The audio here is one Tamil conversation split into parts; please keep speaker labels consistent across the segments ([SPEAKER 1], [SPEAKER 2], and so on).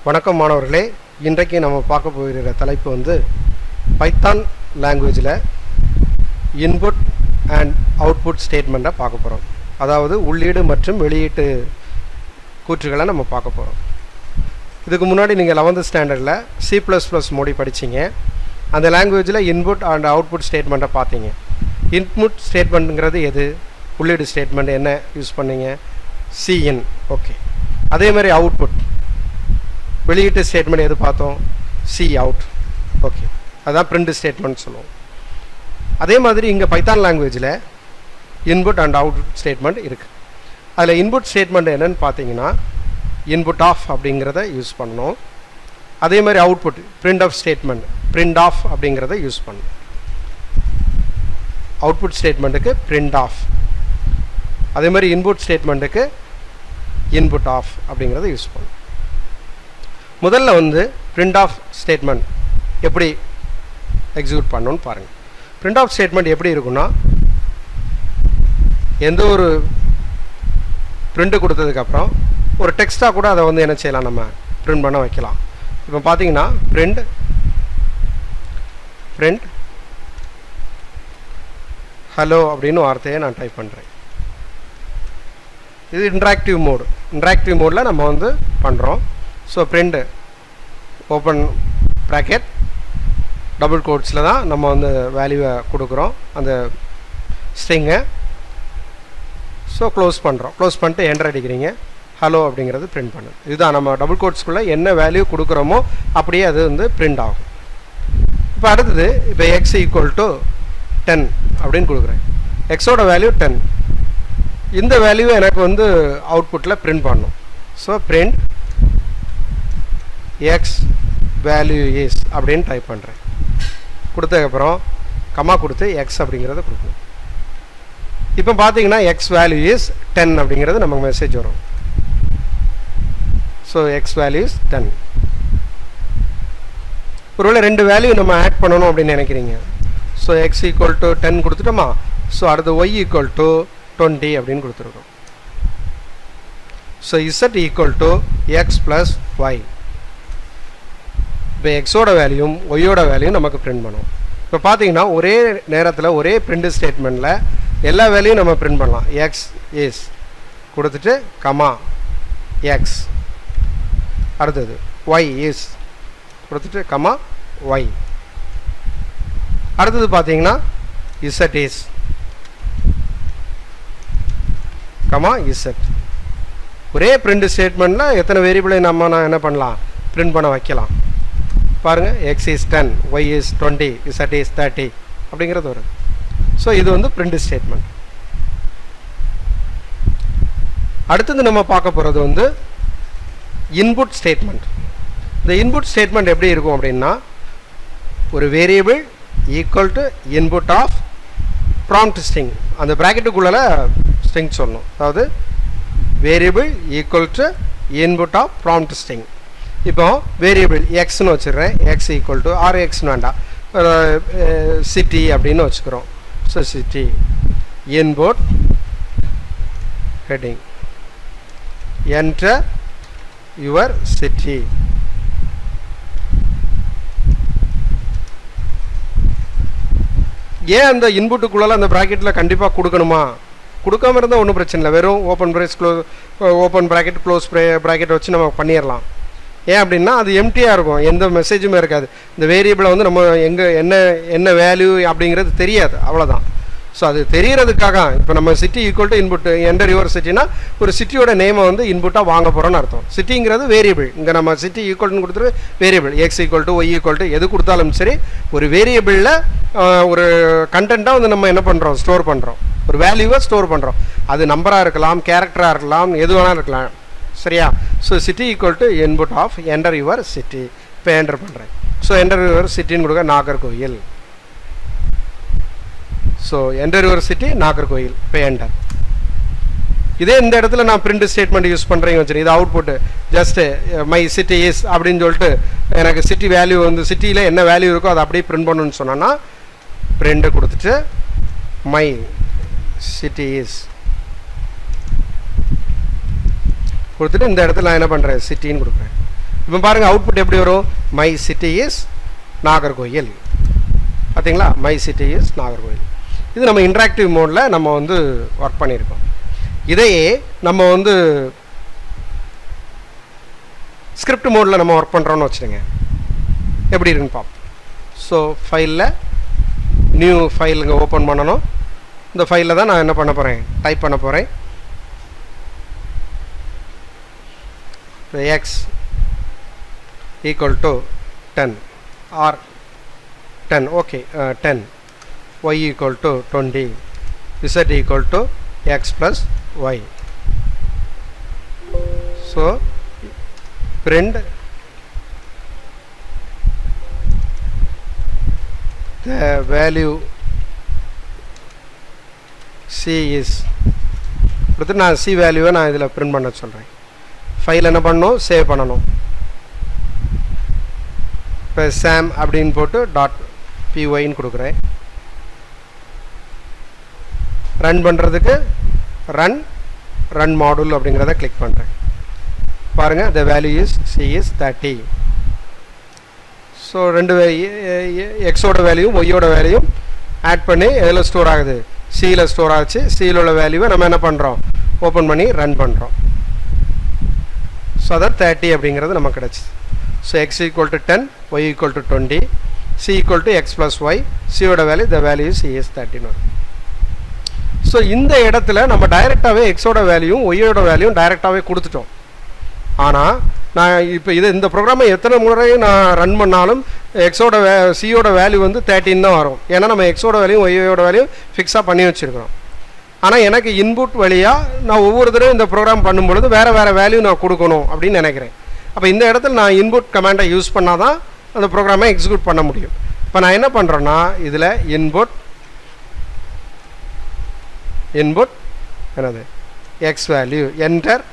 [SPEAKER 1] வணக்கம் மாணவர்களே, இன்றைக்கு நம்ம பார்க்க போகிற தலைப்பு வந்து பைத்தான் லாங்குவேஜில் இன்புட் அண்ட் அவுட்புட் ஸ்டேட்மெண்ட்டை பார்க்க போகிறோம். அதாவது உள்ளீடு மற்றும் வெளியீட்டு கூற்றுகளை நம்ம பார்க்க போகிறோம். இதுக்கு முன்னாடி நீங்கள் 11th ஸ்டாண்டர்டில் C++ மோடி படிச்சிங்க. அந்த லாங்குவேஜில் இன்புட் அண்ட் அவுட்புட் ஸ்டேட்மெண்ட்டை பார்த்தீங்க. இன்புட் ஸ்டேட்மெண்ட்டுங்கிறது எது, உள்ளீடு ஸ்டேட்மெண்ட் என்ன யூஸ் பண்ணீங்க, சிஇன். ஓகே. அதே மாதிரி அவுட்புட் வெளியீட்டு ஸ்டேட்மெண்ட் எது பார்த்தோம், சி அவுட். ஓகே, அதுதான் பிரிண்ட் ஸ்டேட்மெண்ட் சொல்லுவோம். அதே மாதிரி இங்கே பைத்தான் லாங்குவேஜில் இன்புட் அண்ட் அவுட்புட் ஸ்டேட்மெண்ட் இருக்குது. அதில் இன்புட் ஸ்டேட்மெண்ட் என்னென்னு பார்த்தீங்கன்னா இன்புட் ஆஃப் அப்படிங்கிறத யூஸ் பண்ணணும். அதே மாதிரி output print of statement print of அப்படிங்கிறத யூஸ் பண்ணணும். அவுட்புட் ஸ்டேட்மெண்ட்டுக்கு பிரிண்ட் ஆஃப், அதே மாதிரி இன்புட் ஸ்டேட்மெண்ட்டுக்கு இன்புட் ஆஃப் அப்படிங்கிறத யூஸ் பண்ணணும். முதல்ல வந்து பிரிண்ட் ஆஃப் ஸ்டேட்மெண்ட் எப்படி எக்ஸிக்யூட் பண்ணணும்னு பாருங்கள். பிரிண்ட் ஆஃப் ஸ்டேட்மெண்ட் எப்படி இருக்குன்னா, எந்த ஒரு பிரிண்ட் கொடுத்ததுக்கப்புறம் ஒரு டெக்ஸ்ட்டாக கூட அதை வந்து என்ன செய்யலாம், நம்ம பிரிண்ட் பண்ண வைக்கலாம். இப்போ பார்த்தீங்கன்னா பிரிண்ட் ஹலோ அப்படின்னு வார்த்தையை நான் டைப் பண்ணுறேன். இது இன்ட்ராக்டிவ் மோடில் நம்ம வந்து பண்ணுறோம். So print open bracket double கோட்ஸில் தான் நம்ம வந்து வேல்யூவை கொடுக்குறோம், அந்த ஸ்ட்ரிங்கை. ஸோ க்ளோஸ் பண்ணுறோம். க்ளோஸ் பண்ணிட்டு என்டர் அடிக்கிறீங்க. ஹலோ அப்படிங்கிறது பிரிண்ட் பண்ணுது. இதுதான் நம்ம டபுள் கோட்ஸ்குள்ளே என்ன வேல்யூ கொடுக்குறோமோ அப்படியே அது வந்து பிரிண்ட் ஆகும். இப்போ அடுத்தது, இப்போ எக்ஸ் ஈக்குவல் டு 10 அப்படின்னு கொடுக்குறேன். எக்ஸோட வேல்யூ 10. இந்த வேல்யூவை எனக்கு வந்து அவுட்புட்டில் பிரிண்ட் பண்ணணும். So print X value is அப்படின்னு டைப் பண்ணுறேன். கொடுத்ததுக்கப்புறம் கமா கொடுத்து எக்ஸ் அப்படிங்கிறத கொடுக்கணும். இப்போ பார்த்தீங்கன்னா எக்ஸ் வேல்யூ இஸ் 10 அப்படிங்கிறது நமக்கு மெசேஜ் வரும். So X value is 10. ஒருவேளை 2 வேல்யூ நம்ம ஆட் பண்ணணும் அப்படின்னு நினைக்கிறீங்க. ஸோ எக்ஸ் ஈக்குவல் டு 10 கொடுத்துட்டோமா. ஸோ அடுத்து ஒய் ஈக்குவல் டு 20 அப்படின்னு கொடுத்துருக்கோம். So Z equal to X plus Y. இப்போ எக்ஸோட வேல்யூம் ஒய்யோட வேல்யூம் நமக்கு பிரிண்ட் பண்ணும். இப்போ பார்த்தீங்கன்னா ஒரே நேரத்தில் ஒரே பிரிண்ட் ஸ்டேட்மெண்ட்டில் எல்லா வேல்யூம் நம்ம பிரிண்ட் பண்ணலாம். எக்ஸ் இஸ் கொடுத்துட்டு கமா எக்ஸ், அடுத்தது ஒய் இஸ் கொடுத்துட்டு கமா ஒய், அடுத்தது பார்த்தீங்கன்னா இசட் இஸ் கமா இசட். ஒரே பிரிண்ட் ஸ்டேட்மெண்ட்டில் எத்தனை வேரியபிளை நான் என்ன பண்ணலாம், பிரிண்ட் பண்ண வைக்கலாம். பாருங்கள், x is 10, y is 20, z is 30 அப்படிங்கிறது வருது. ஸோ இது வந்து பிரிண்ட் ஸ்டேட்மெண்ட். அடுத்தது நம்ம பார்க்க போகிறது வந்து இன்புட் ஸ்டேட்மெண்ட். இந்த இன்புட் ஸ்டேட்மெண்ட் எப்படி இருக்கும் அப்படின்னா, ஒரு variable equal to input of prompt string, அந்த ப்ராக்கெட்டுக்குள்ளே ஸ்ட்ரிங் சொல்லணும். அதாவது variable equal to input of prompt string. இப்போ வேரியபிள் எக்ஸ்னு வச்சுக்கிறேன். எக்ஸ் ஈக்குவல் டு ஆர் எக்ஸ்னு வேண்டாம், சிட்டி அப்படின்னு வச்சுக்கிறோம். So city input heading enter your city. ஏன் அந்த இன்புட்டுக்குள்ள அந்த ப்ராக்கெட்டில் கண்டிப்பாக கொடுக்கணுமா? கொடுக்காம இருந்தால் ஒன்றும் பிரச்சனை இல்லை. வெறும் ஓப்பன் ப்ராக்கெட் க்ளோஸ் ப்ராக்கெட் வச்சு நம்ம பண்ணிடலாம். ஏன் அப்படின்னா அது எம்டியாக இருக்கும், எந்த மெசேஜுமே இருக்காது. இந்த வேரியபிளை வந்து நம்ம எங்கே என்ன வேல்யூ அப்படிங்கிறது தெரியாது, அவ்வளோதான். ஸோ அது தெரிகிறதுக்காக இப்போ நம்ம city equal to input enter your சிட்டினா ஒரு சிட்டியோட நேமை வந்து இன்புட்டாக வாங்க போகிறோன்னு அர்த்தம். சிட்டிங்கிறது வேரியபிள். இங்கே நம்ம சிட்டி ஈக்குவல்னு கொடுத்துட்டு variable X equal to Y equal to எது கொடுத்தாலும் சரி, ஒரு வேரியபிளில் ஒரு கண்டென்ட்டாக வந்து நம்ம என்ன பண்ணுறோம், ஸ்டோர் பண்ணுறோம், ஒரு வேல்யூவை ஸ்டோர் பண்ணுறோம். அது நம்பராக இருக்கலாம், கேரக்டராக இருக்கலாம், எது வேணாலும் இருக்கலாம். சரியா? So city equal to input of enter your city. இப்போ என்டர் பண்ணுறேன். ஸோ என்டர் யுவர் சிட்டின்னு கொடுக்க Nagercoil. So enter your city Nagercoil. இப்போ என்டர். இதே இந்த இடத்துல நான் பிரிண்ட் ஸ்டேட்மெண்ட் யூஸ் பண்ணுறேங்க வச்சுருக்கேன். இது output just my city is அப்படின்னு சொல்லிட்டு எனக்கு சிட்டி வேல்யூ வந்து சிட்டியில் என்ன வேல்யூ இருக்கோ அதை அப்படியே பிரிண்ட் பண்ணணும்னு சொன்னோன்னா பிரிண்ட்டு கொடுத்துட்டு மை சிட்டி இஸ் கொடுத்துட்டு இந்த இடத்துல நான் என்ன பண்ணுறேன் சிட்டின்னு கொடுக்குறேன். இப்போ பாருங்கள் அவுட்புட் எப்படி வரும், மை சிட்டி இஸ் நாகர்கோயில். பார்த்தீங்களா, மை சிட்டி இஸ் நாகர்கோயில். இது நம்ம இன்ட்ராக்டிவ் மோடில் நம்ம வந்து ஒர்க் பண்ணியிருக்கோம். இதையே நம்ம வந்து ஸ்கிரிப்ட் மோடில் நம்ம ஒர்க் பண்ணுறோன்னு வச்சுருங்க, எப்படி இருக்குன்னு பார்ப்போம். ஸோ ஃபைலில் நியூ ஃபைல் இங்கே ஓப்பன் பண்ணணும். இந்த ஃபைலில் தான் நான் என்ன பண்ண போகிறேன், டைப் பண்ண போகிறேன். X equal to 10 or 10, okay 10, y equal to 20, z equal to x plus y. So print the value c is, அடுத்து நான் c வேல்யூவை நான் இதில் பிரிண்ட் பண்ண சொல்கிறேன். ஃபைல் என்ன பண்ணணும், சேவ் பண்ணணும். இப்போ சாம் அப்படின்னு போட்டு .py கொடுக்குறேன். ரன் பண்ணுறதுக்கு ரன் மாடூல் அப்படிங்கிறத கிளிக் பண்ணுறேன். பாருங்கள், the value is c is 30. So ரெண்டு எக்ஸோட வேல்யூவும் ஒய்யோட வேல்யூவும் ஆட் பண்ணி எதில் ஸ்டோர் ஆகுது, சியில் ஸ்டோர் ஆச்சு. சியில் உள்ள வேல்யூவை நம்ம என்ன பண்ணுறோம், ஓப்பன் பண்ணி ரன் பண்ணுறோம். ஸோ அதான் 30 அப்படிங்கிறது நமக்கு கிடச்சிது. So x equal to 10, y equal to 20, c equal to x plus y, c-ஓட value the value c is 30. So இந்த இடத்துல நம்ம டைரெக்டாகவே எக்ஸோட வேல்யூவும் ஒய்யோட வேல்யூவும் டைரெக்டாகவே கொடுத்துட்டோம். ஆனால் நான் இப்போ இந்த ப்ரோக்ராமை எத்தனை முறை நான் ரன் பண்ணாலும் எக்ஸோட சியோட வேல்யூ வந்து 13 தான் வரும். ஏன்னா நம்ம எக்ஸோட வேல்யூ ஒய்யோட வேல்யூ ஃபிக்ஸாக பண்ணி வச்சுருக்கிறோம். ஆனால் எனக்கு இன்புட் வழியாக நான் ஒவ்வொரு தடவை இந்த ப்ரோக்ராம் பண்ணும்பொழுது வேறு வேல்யூ நான் கொடுக்கணும் அப்படின்னு நினைக்கிறேன். அப்போ இந்த இடத்துல நான் இன்புட் கமாண்டை யூஸ் பண்ணால் தான் அந்த ப்ரோக்ராமை எக்ஸிக்யூட் பண்ண முடியும். இப்போ நான் என்ன பண்ணுறேன்னா, இதில் இன்புட் என்னது x value, enter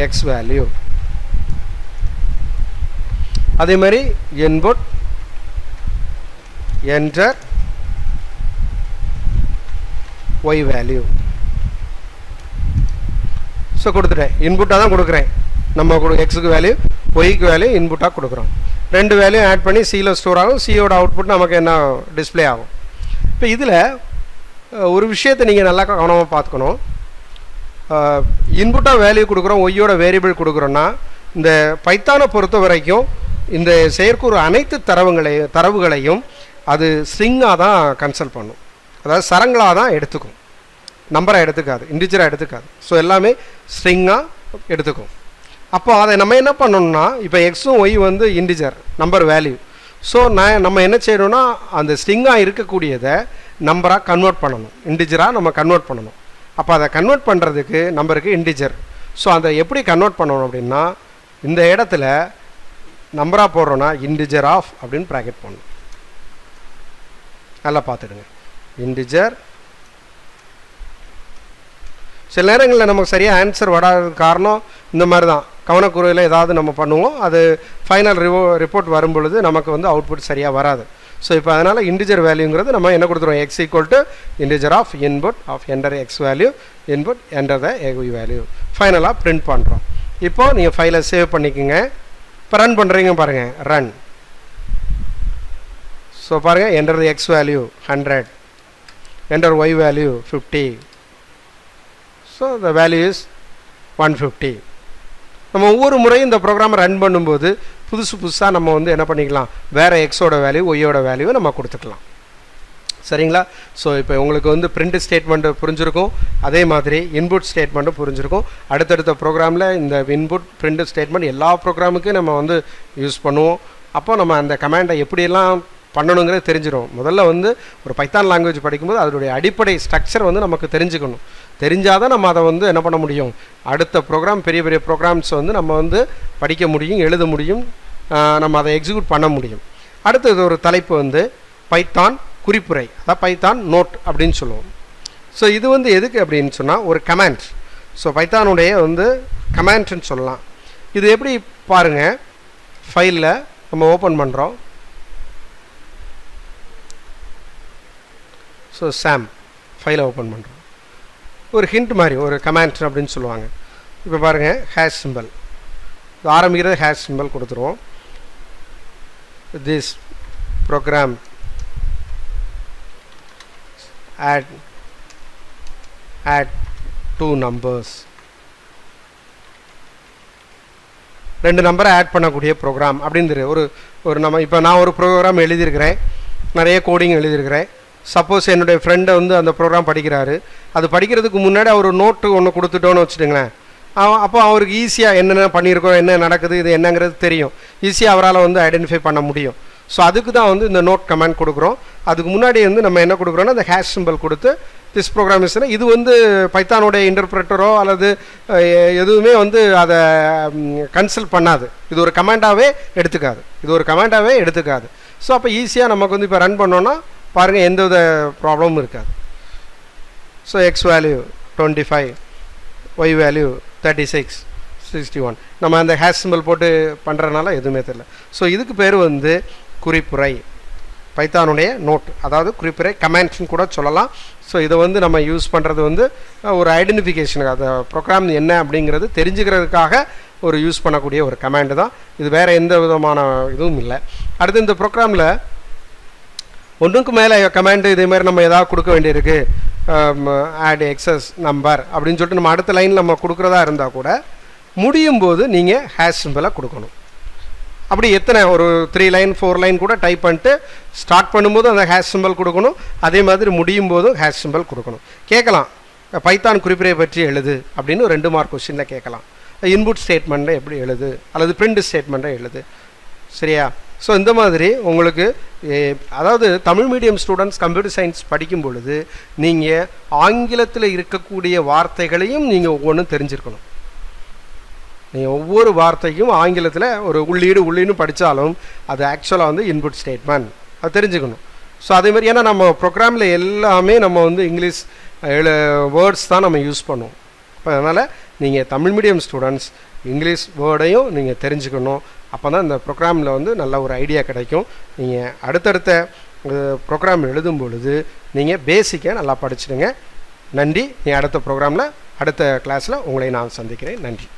[SPEAKER 1] x value. அதே மாதிரி input enter y value. So கொடுத்துட்டேன், இன்புட்டாக தான் கொடுக்குறேன். நம்ம எக்ஸுக்கு வேல்யூ, ஒய்க்கு வேல்யூ இன்புட்டாக கொடுக்குறோம். ரெண்டு வேல்யூ ஆட் பண்ணி சியில் ஸ்டோர் ஆகும். சியோட அவுட்புட் நமக்கு என்ன டிஸ்பிளே ஆகும். இப்போ இதில் ஒரு விஷயத்தை நீங்கள் நல்லா கவனமாக பார்த்துக்கணும். இன்புட்டாக வேல்யூ கொடுக்குறோம், ஒய்யோட வேரியபிள் கொடுக்குறோன்னா, இந்த பைத்தானை பொறுத்த வரைக்கும் இந்த செயற்கூறு அனைத்து தரவுகளையும் அது ஸ்ட்ரிங்காக தான் கன்சல்ட் பண்ணும். அதாவது சரங்களாக தான் எடுத்துக்கும், நம்பராக எடுத்துக்காது, இண்டிஜராக எடுத்துக்காது. ஸோ எல்லாமே ஸ்ட்ரிங்காக எடுத்துக்கும். அப்போ அதை நம்ம என்ன பண்ணணும்னா, இப்போ எக்ஸும் ஒய் வந்து இண்டிஜர் நம்பர் வேல்யூ. ஸோ நம்ம என்ன செய்யணும்னா, அந்த ஸ்ட்ரிங்காக இருக்கக்கூடியதை நம்பராக கன்வெர்ட் பண்ணணும், இண்டிஜராக நம்ம கன்வெர்ட் பண்ணணும். அப்போ அதை கன்வெர்ட் பண்ணுறதுக்கு நம்பருக்கு இண்டிஜர். ஸோ அதை எப்படி கன்வெர்ட் பண்ணணும் அப்படின்னா, இந்த இடத்துல நம்பராக போடுறோன்னா இண்டிஜர் ஆஃப் அப்படின்னு ப்ராக்கெட் பண்ணணும். நல்லா பார்த்துடுங்க, இண்டிஜர். சில நேரங்களில் நமக்கு சரியாக ஆன்சர் வராத காரணம் இந்த மாதிரி தான், கவனக்குறையில் ஏதாவது நம்ம பண்ணுவோம். அது ஃபைனல் ரிப்போர்ட் வரும்பொழுது நமக்கு வந்து அவுட்புட் சரியாக வராது. ஸோ இப்போ அதனால் இண்டிஜர் வேல்யூங்கிறது நம்ம என்ன கொடுத்துருவோம், x equal to integer of input of enter x value input enter the y value. ஃபைனலாக பிரிண்ட் பண்ணுறோம். இப்போது நீங்கள் ஃபைலை சேவ் பண்ணிக்கோங்க. இப்போ ரன் பண்ணுறீங்க பாருங்கள், ரன். ஸோ பாருங்கள், enter the x value 100, enter y value 50. So the value is 150. நம்ம ஒவ்வொரு முறையும் இந்த ப்ரோக்ராமை ரன் பண்ணும்போது புதுசாக நம்ம வந்து என்ன பண்ணிக்கலாம், வேறு எக்ஸோட வேல்யூ ஒய்யோட வேல்யூவை நம்ம கொடுத்துக்கலாம். சரிங்களா? ஸோ இப்போ உங்களுக்கு வந்து பிரிண்ட் ஸ்டேட்மெண்ட்டு புரிஞ்சிருக்கும், அதே மாதிரி இன்புட் ஸ்டேட்மெண்ட்டும் புரிஞ்சிருக்கும். அடுத்தடுத்த ப்ரோக்ராமில் இந்த இன்புட் பிரிண்ட் ஸ்டேட்மெண்ட் எல்லா ப்ரோக்ராமுக்கும் நம்ம வந்து யூஸ் பண்ணுவோம். அப்போ நம்ம அந்த கமாண்டை எப்படியெல்லாம் பண்ணணுங்கிறது தெரிஞ்சிடும். முதல்ல வந்து ஒரு பைத்தான் லாங்குவேஜ் படிக்கும்போது அதனுடைய அடிப்படை ஸ்ட்ரக்சர் வந்து நமக்கு தெரிஞ்சுக்கணும். தெரிஞ்சால் தான் நம்ம அதை வந்து என்ன பண்ண முடியும், அடுத்த ப்ரோக்ராம் பெரிய பெரிய ப்ரோக்ராம்ஸ் வந்து நம்ம வந்து படிக்க முடியும், எழுத முடியும், நம்ம அதை எக்ஸிக்யூட் பண்ண முடியும். அடுத்தது ஒரு தலைப்பு வந்து பைத்தான் குறிப்புரை, அதான் பைத்தான் நோட் அப்படின்னு சொல்லுவோம். ஸோ இது வந்து எதுக்கு அப்படின்னு சொன்னால் ஒரு கமாண்ட். ஸோ பைத்தானுடைய வந்து கமாண்ட்னு சொல்லலாம். இது எப்படி பாருங்கள், ஃபைலில் நம்ம ஓப்பன் பண்ணுறோம். ஸோ சாம் ஃபைலை ஓப்பன் பண்ணுறோம். ஒரு ஹிண்ட் மாதிரி ஒரு கமாண்ட் அப்படின்னு சொல்லுவாங்க. இப்போ பாருங்கள், ஹேஷ் சிம்பிள் ஆரம்பிக்கிறது ஹேஷ் சிம்பல் கொடுத்துருவோம். திஸ் ப்ரோக்ராம் add 2 numbers, 2 நம்பரை ஆட் பண்ணக்கூடிய ப்ரோக்ராம் அப்படின்றது ஒரு நம்ம இப்போ நான் ஒரு ப்ரோக்ராம் எழுதியிருக்கிறேன், நிறைய கோடிங் எழுதியிருக்கிறேன். சப்போஸ் என்னுடைய ஃப்ரெண்டை வந்து அந்த ப்ரோக்ராம் படிக்கிறாரு, அது படிக்கிறதுக்கு முன்னாடி அவர் நோட்டு ஒன்று கொடுத்துட்டோன்னு வச்சுட்டுங்களேன், அப்போ அவருக்கு ஈஸியாக என்னென்ன பண்ணியிருக்கோம், என்ன நடக்குது, இது என்னங்கிறது தெரியும், ஈஸியாக அவரால் வந்து ஐடென்டிஃபை பண்ண முடியும். ஸோ அதுக்கு தான் வந்து இந்த நோட் கமாண்ட் கொடுக்குறோம். அதுக்கு முன்னாடி வந்து நம்ம என்ன கொடுக்குறோன்னா அந்த ஹேஷ் சிம்பல் கொடுத்து திஸ் ப்ரோக்ராம் இஸ், இது வந்து பைத்தானுடைய இன்டர்பிரட்டரோ அல்லது எதுவுமே வந்து அதை கன்சல்ட் பண்ணாது, இது ஒரு கமாண்டாகவே எடுத்துக்காது. ஸோ அப்போ ஈஸியாக நமக்கு வந்து இப்போ ரன் பண்ணோன்னா பாருங்கள் எந்த வித ப்ராப்ளமும் இருக்காது. So X value 25, y value 36, 61, நம்ம அந்த ஹேஷ் சிம்பல் போட்டு பண்ணுறதுனால எதுவுமே தெரியல. ஸோ இதுக்கு பேர் வந்து குறிப்புரை, பைத்தானுடைய நோட், அதாவது குறிப்புரை கமாண்ட்ஸ்னு கூட சொல்லலாம். ஸோ இதை வந்து நம்ம யூஸ் பண்ணுறது வந்து ஒரு ஐடென்டிஃபிகேஷனுக்கு, அந்த ப்ரோக்ராம் என்ன அப்படிங்கிறது தெரிஞ்சுக்கிறதுக்காக ஒரு யூஸ் பண்ணக்கூடிய ஒரு கமாண்டு தான் இது, வேறு எந்த விதமான இதுவும் இல்லை. அடுத்து இந்த ப்ரோக்ராமில் ஒன்றுக்கு மேலே கமாண்டு இதே மாதிரி நம்ம எதாவது கொடுக்க வேண்டியிருக்கு, ஆட் எக்ஸஸ் நம்பர் அப்படின்னு சொல்லிட்டு நம்ம அடுத்த லைன் நம்ம கொடுக்குறதா இருந்தால் கூட முடியும் போது நீங்கள் ஹேஷ் சிம்பலை கொடுக்கணும். அப்படி எத்தனை ஒரு 3 லைன் 4 லைன் கூட டைப் பண்ணிட்டு ஸ்டார்ட் பண்ணும்போது அந்த ஹேஷ் சிம்பல் கொடுக்கணும், அதே மாதிரி முடியும் போதும் ஹேஷ் சிம்பல் கொடுக்கணும். கேட்கலாம் பைத்தான் குறிப்புரை பற்றி எழுது அப்படின்னு 2 மார்க் கொஸ்டினில் கேட்கலாம். இன்புட் ஸ்டேட்மெண்ட்டை எப்படி எழுது அல்லது பிரிண்ட் ஸ்டேட்மெண்ட்டை எழுது, சரியா? ஸோ இந்த மாதிரி உங்களுக்கு அதாவது Tamil medium students computer science படிக்கும் பொழுது நீங்கள் ஆங்கிலத்தில் இருக்கக்கூடிய வார்த்தைகளையும் நீங்கள் ஒவ்வொன்றும் தெரிஞ்சிருக்கணும். நீங்கள் ஒவ்வொரு வார்த்தைக்கும் ஆங்கிலத்தில் ஒரு உள்ளீடுன்னு படித்தாலும் அது ஆக்சுவலாக வந்து இன்புட் ஸ்டேட்மெண்ட், அது தெரிஞ்சுக்கணும். ஸோ அதேமாதிரி ஏன்னா நம்ம ப்ரோக்ராமில் எல்லாமே நம்ம வந்து இங்கிலீஷ் வேர்ட்ஸ் தான் நம்ம யூஸ் பண்ணுவோம். இப்போ அதனால் நீங்கள் தமிழ் மீடியம் ஸ்டூடெண்ட்ஸ் இங்கிலீஷ் வேர்டையும் நீங்கள் தெரிஞ்சுக்கணும். அப்போ தான் இந்த ப்ரோக்ராமில் வந்து நல்ல ஒரு ஐடியா கிடைக்கும். நீங்கள் அடுத்தடுத்த ப்ரோக்ராம் எழுதும் பொழுது நீங்கள் பேசிக்காக நல்லா படிச்சுடுங்க. நன்றி. நீ அடுத்த ப்ரோக்ராமில் அடுத்த கிளாஸில் உங்களை நான் சந்திக்கிறேன். நன்றி.